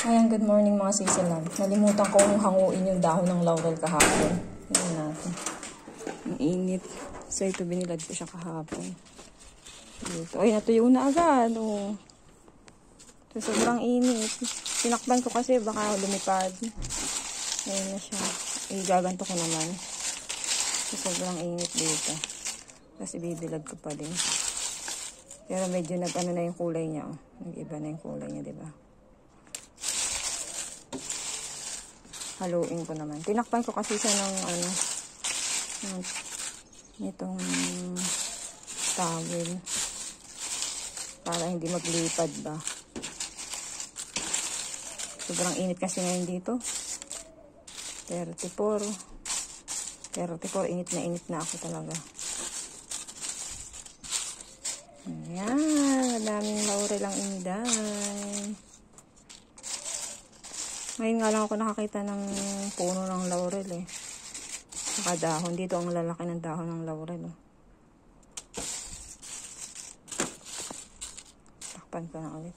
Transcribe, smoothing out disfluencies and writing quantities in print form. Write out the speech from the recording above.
Ayan, good morning mga sisilan. Nalimutan kong hanguin yung dahon ng laurel kahapon. Tignan natin. Ang init. So ito, binilad ko siya kahapon. Dito. Ay, natuyo na agad. Oh. So, sobrang init. Tinakban ko kasi baka lumipad. Ayan na siya. Igaganto ko naman. So, sobrang init dito. Kasi bibilad ko pa din. Pero medyo nag-ano na yung kulay niya. Oh. Nag-iba na yung kulay niya, diba? Haluin ko naman. Tinakpan ko kasi siya ng ano, itong towel. Para hindi maglipad ba. Sobrang init kasi ngayon dito. 34, init na ako talaga. Ayan, madaming laurel ang inday. Ngayon nga lang ako nakakita ng puno ng laurel eh. Saka dahon. Dito ang lalaki ng dahon ng laurel. Oh. Takpan ko na ulit.